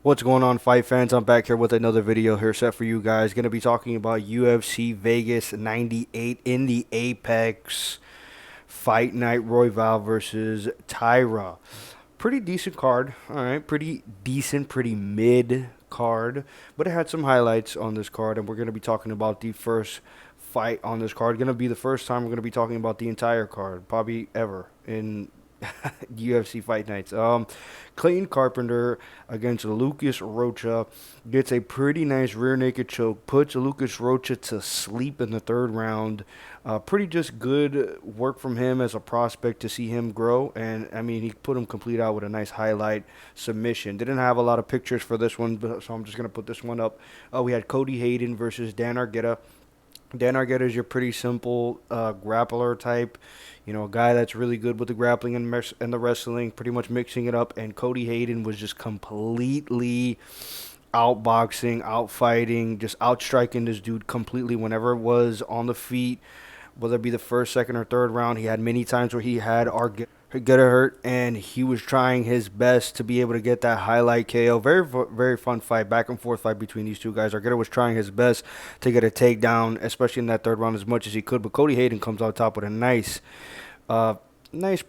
What's going on, fight fans? I'm back here with another video here set for you guys. Going to be talking about UFC Vegas 98 in the Apex Fight Night Royval versus Taira. Pretty decent card. All right, pretty decent, pretty mid card, but it had some highlights on this card, and we're going to be talking about the first fight on this card. Going to be the first time we're going to be talking about the entire card, probably ever in UFC Fight Nights. Clayton Carpenter against Lucas Rocha gets a pretty nice rear naked choke, puts Lucas Rocha to sleep in the third round. Pretty just good work from him as a prospect to see him grow, and I mean he put him complete out with a nice highlight submission. Didn't have a lot of pictures for this one, so I'm just gonna put this one up. We had Cody Hayden versus Dan Argueta. Dan Argueta is your pretty simple grappler type, a guy that's really good with the grappling and the wrestling, pretty much mixing it up. And Cody Hayden was just completely outboxing, outfighting, just outstriking this dude completely whenever it was on the feet, whether it be the first, second, or third round. He had many times where he had Argueta get hurt, and he was trying his best to be able to get that highlight KO. Very fun fight, back and forth fight between these two guys. Argueta was trying his best to get a takedown, especially in that third round, as much as he could. But Cody Hayden comes out top with a uh,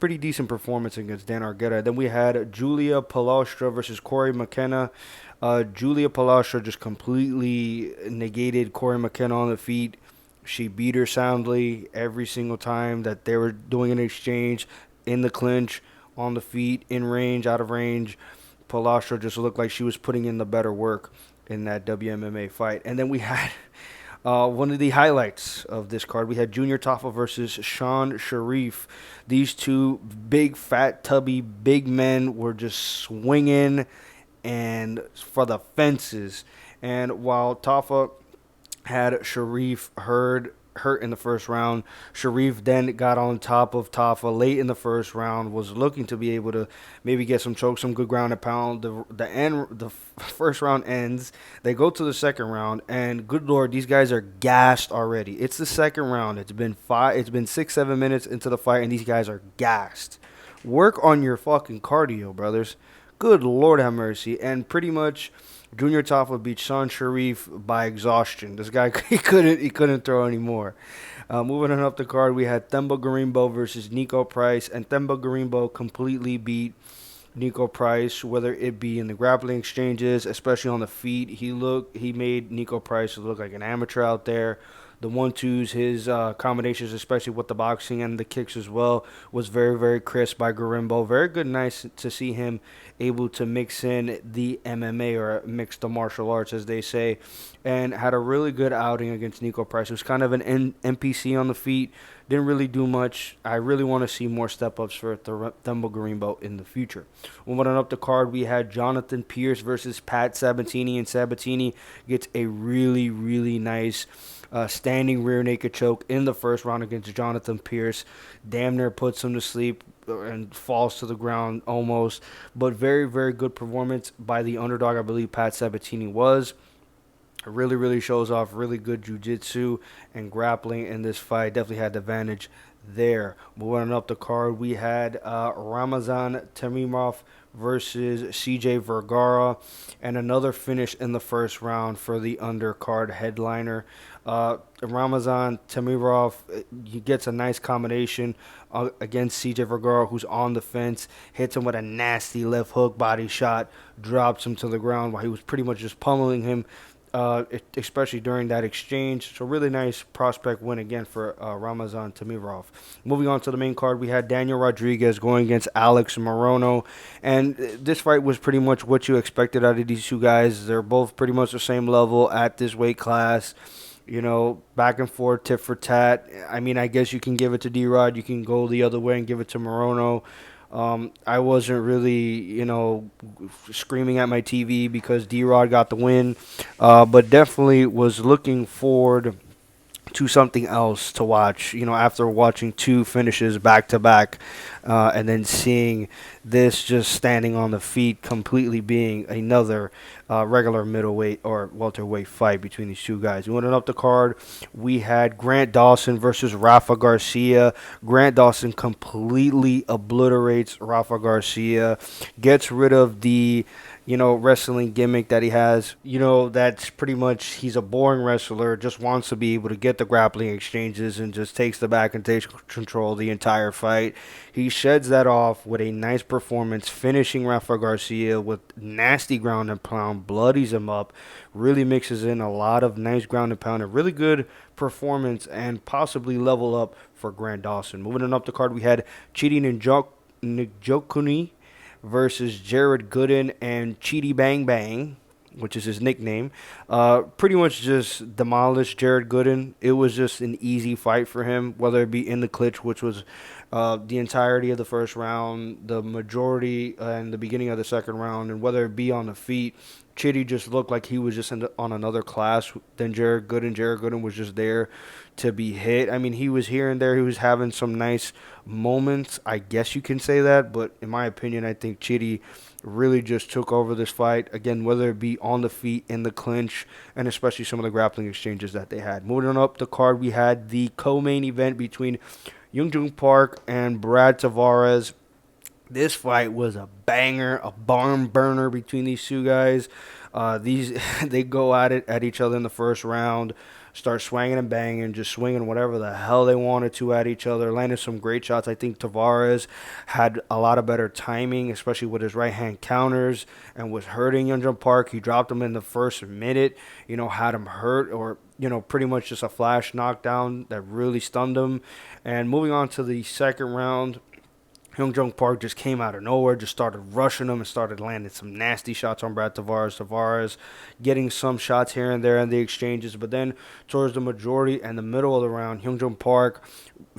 pretty decent performance against Dan Argueta. Then we had Julia Palostra versus Corey McKenna. Julia Palostra just completely negated Corey McKenna on the feet. She beat her soundly every single time that they were doing an exchange in the clinch, on the feet, in range, out of range. Palostra just looked like she was putting in the better work in that WMMA fight. And then we had one of the highlights of this card. We had Junior Tafa versus Sean Sharif. These two big, fat, tubby, big men were just swinging and for the fences. And while Tafa had Sharif hurt in the first round, Sharif then got on top of Tafa late in the first round, was looking to be able to maybe get some choke, some good ground and pound. The first round ends. They go to the second round, and good lord, these guys are gassed already. It's the second round. It's been 6-7 minutes into the fight, and these guys are gassed. Work on your fucking cardio, brothers. Good lord have mercy. And pretty much Junior Tafa beat Sean Sharif by exhaustion. This guy he couldn't throw anymore. Moving on up the card, we had Themba Garimbo versus Nico Price, and Themba Garimbo completely beat Nico Price, whether it be in the grappling exchanges, especially on the feet. He made Nico Price look like an amateur out there. The 1-2s, his combinations, especially with the boxing and the kicks as well, was very, very crisp by Garimbo. Very good, nice to see him able to mix in the MMA, or mix the martial arts, as they say, and had a really good outing against Nico Price. It was kind of an NPC on the feet. Didn't really do much. I really want to see more step-ups for Themba Garimbo in the future. Moving on up the card, we had Jonathan Pierce versus Pat Sabatini, and Sabatini gets a really, really nice standing rear naked choke in the first round against Jonathan Pierce. Damn near puts him to sleep and falls to the ground almost. But very, very good performance by the underdog, I believe Pat Sabatini was. It really, really shows off really good jiu-jitsu and grappling in this fight. Definitely had the advantage there. Moving up the card, we had Ramazan Tamirov versus CJ Vergara, and another finish in the first round for the undercard headliner. Ramazan Tamirov, he gets a nice combination against CJ Vergara, who's on the fence, hits him with a nasty left hook body shot, drops him to the ground while he was pretty much just pummeling him, especially during that exchange. So really nice prospect win again for Ramazan Tamirov. Moving on to the main card, we had Daniel Rodriguez going against Alex Morono, and this fight was pretty much what you expected out of these two guys. They're both pretty much the same level at this weight class. Back and forth, tit for tat. I mean, I guess you can give it to D-Rod. You can go the other way and give it to Morono. I wasn't really, screaming at my TV because D-Rod got the win, but definitely was looking forward to something else to watch, after watching two finishes back to back, and then seeing this just standing on the feet, completely being another regular middleweight or welterweight fight between these two guys. We went up the card. We had Grant Dawson versus Rafa Garcia. Grant Dawson completely obliterates Rafa Garcia, gets rid of the wrestling gimmick that he has. That's pretty much he's a boring wrestler, just wants to be able to get the grappling exchanges and just takes the back and takes control the entire fight. He sheds that off with a nice performance, finishing Rafa Garcia with nasty ground and pound, bloodies him up, really mixes in a lot of nice ground and pound, a really good performance, and possibly level up for Grant Dawson. Moving on up the card, we had Chidi Njokuni versus Jared Gooden and Chidi Bang Bang, which is his nickname. Pretty much just demolished Jared Gooden. It was just an easy fight for him, whether it be in the clinch, which was the entirety of the first round, the majority and the beginning of the second round, and whether it be on the feet. Chitty just looked like he was just on another class than Jared Gooden. Jared Gooden was just there to be hit. I mean, he was here and there. He was having some nice moments. I guess you can say that. But in my opinion, I think Chitty really just took over this fight. Again, whether it be on the feet, in the clinch, and especially some of the grappling exchanges that they had. Moving on up the card, we had the co-main event between Youngjung Park and Brad Tavares. This fight was a banger, a barn burner between these two guys. These they go at it at each other in the first round, start swinging and banging, just swinging whatever the hell they wanted to at each other. Landed some great shots. I think Tavares had a lot of better timing, especially with his right hand counters, and was hurting Youngjung Park. He dropped him in the first minute. Had him hurt or pretty much just a flash knockdown that really stunned him. And moving on to the second round. Youngjung Park just came out of nowhere, just started rushing him and started landing some nasty shots on Brad Tavares. Tavares getting some shots here and there in the exchanges, but then towards the majority and the middle of the round, Youngjung Park,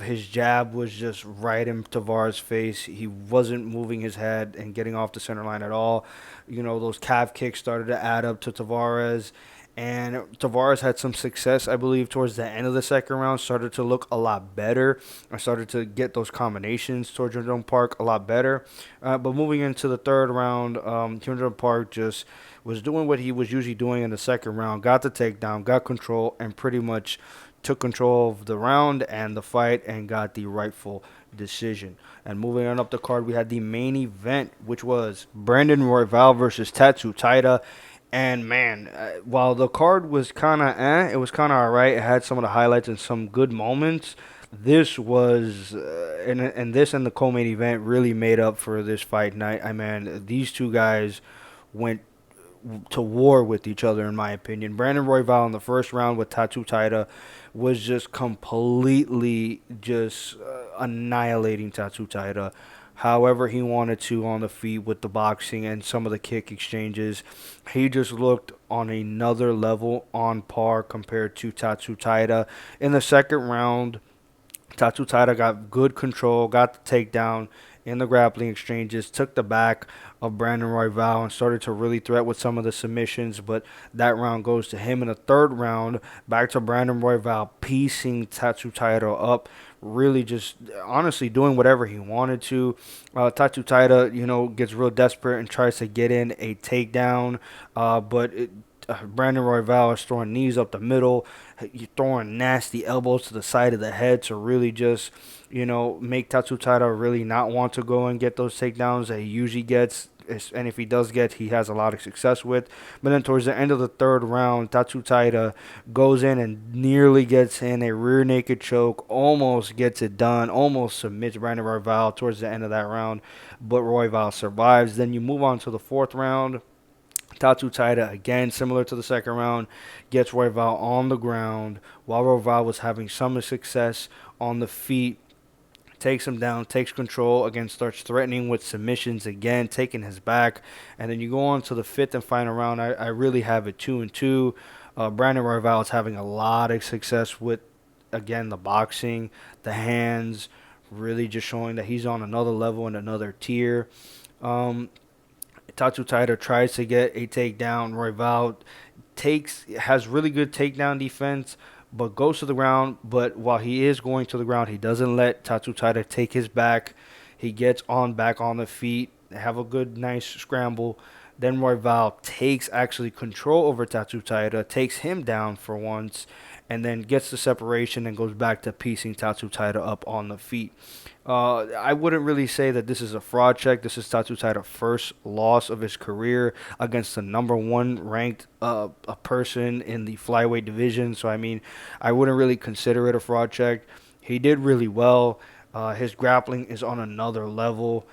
his jab was just right in Tavares' face. He wasn't moving his head and getting off the center line at all. Those calf kicks started to add up to Tavares. And Tavares had some success, I believe, towards the end of the second round. Started to look a lot better. I started to get those combinations towards Youngjung Park a lot better. But moving into the third round, Youngjung Park just was doing what he was usually doing in the second round. Got the takedown, got control, and pretty much took control of the round and the fight and got the rightful decision. And moving on up the card, we had the main event, which was Brandon Royval versus Tatsu Taira. And man, while the card was kind of it was kind of all right. It had some of the highlights and some good moments. This was, and this and the co-main event really made up for this fight night. I mean, these two guys went to war with each other, in my opinion. Brandon Royval in the first round with Tatsu Taira was just completely just annihilating Tatsu Taira however he wanted to on the feet with the boxing and some of the kick exchanges. He just looked on another level, on par compared to Tatsu Taira. In the second round, Tatsu Taira got good control, got the takedown in the grappling exchanges, took the back of Brandon Royval and started to really threat with some of the submissions, but that round goes to him. In the third round, back to Brandon Royval piecing Tatsu Taira up, really just honestly doing whatever he wanted to. Tatsu Taira, gets real desperate and tries to get in a takedown, but Brandon Royval is throwing knees up the middle. You're throwing nasty elbows to the side of the head to really just, make Tatsu Taira really not want to go and get those takedowns that he usually gets. And if he does get, he has a lot of success with. But then towards the end of the third round, Tatsu Taira goes in and nearly gets in a rear naked choke, almost gets it done, almost submits Brandon Royval towards the end of that round. But Royval survives. Then you move on to the fourth round. Tatsu Taira, again, similar to the second round, gets Royval on the ground while Royval was having some success on the feet. Takes him down, takes control, again starts threatening with submissions again, taking his back. And then you go on to the fifth and final round. I really have it 2-2. Brandon Royval is having a lot of success with, again, the boxing, the hands, really just showing that he's on another level and another tier. Tatsu Taira tries to get a takedown. Royval has really good takedown defense, but goes to the ground. But while he is going to the ground, he doesn't let Tatsu Taira take his back. He gets back on the feet. They have a good, nice scramble. Then Royval takes actually control over Tatsu Taira, takes him down for once, and then gets the separation and goes back to piecing Tatsu Taira up on the feet. I wouldn't really say that this is a fraud check. This is Tatsu Taira's first loss of his career against the number one ranked a person in the flyweight division. So, I mean, I wouldn't really consider it a fraud check. He did really well. His grappling is on another level.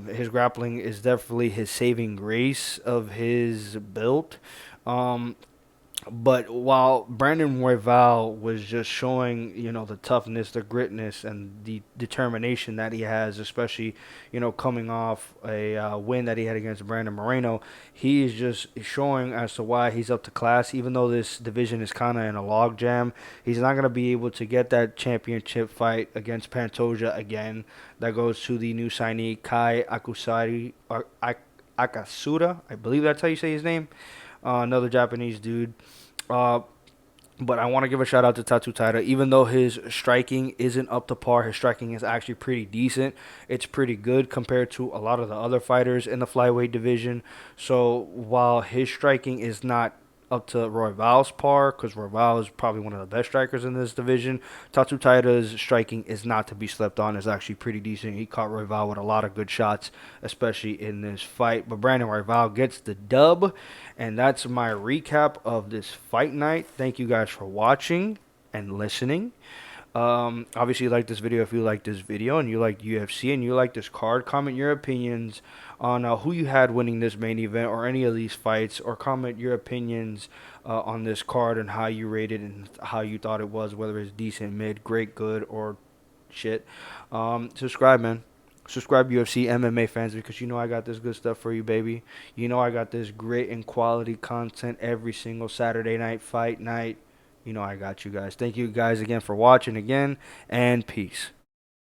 His grappling is definitely his saving grace of his build. Um, but while Brandon Royval was just showing, the toughness, the gritness, and the determination that he has, especially, coming off a win that he had against Brandon Moreno, he is just showing as to why he's up to class. Even though this division is kind of in a log jam, he's not going to be able to get that championship fight against Pantoja again. That goes to the new signee, Kai Akusari, or Akasura. I believe that's how you say his name. Another Japanese dude. Uh, but I want to give a shout out to Tatsu Taira. Even though his striking isn't up to par, his striking is actually pretty decent. It's pretty good compared to a lot of the other fighters in the flyweight division. So while his striking is not up to Royval's par, because Royval is probably one of the best strikers in this division, Tatsu Taira's striking is not to be slept on. It's actually pretty decent. He caught Royval with a lot of good shots, especially in this fight. But Brandon Royval gets the dub, and that's my recap of this fight night. Thank you guys for watching and listening. Obviously, like this video if you like this video and you like UFC and you like this card. Comment your opinions on who you had winning this main event or any of these fights, or comment your opinions on this card and how you rated and how you thought it was, whether it's decent, mid, great, good, or shit. Subscribe, man. Subscribe, UFC MMA fans, because you know I got this good stuff for you, baby. You know I got this great and quality content every single Saturday night, fight night. You know I got you guys. Thank you guys again for watching again, and peace.